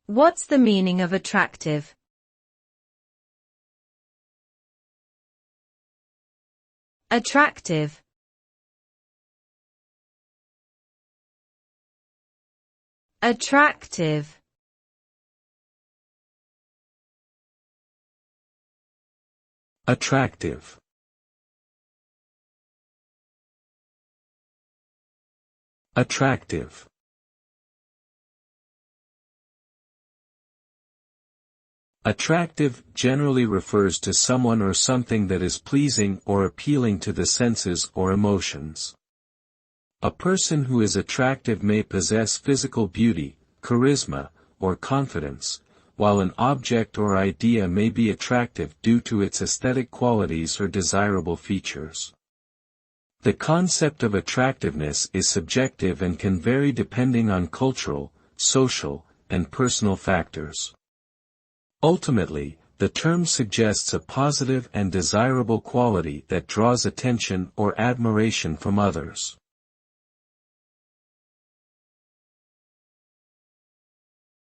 What's the meaning of attractive? Attractive. Attractive. Attractive. Attractive. Attractive generally refers to someone or something that is pleasing or appealing to the senses or emotions. A person who is attractive may possess physical beauty, charisma, or confidence, while an object or idea may be attractive due to its aesthetic qualities or desirable features. The concept of attractiveness is subjective and can vary depending on cultural, social, and personal factors. Ultimately, the term suggests a positive and desirable quality that draws attention or admiration from others.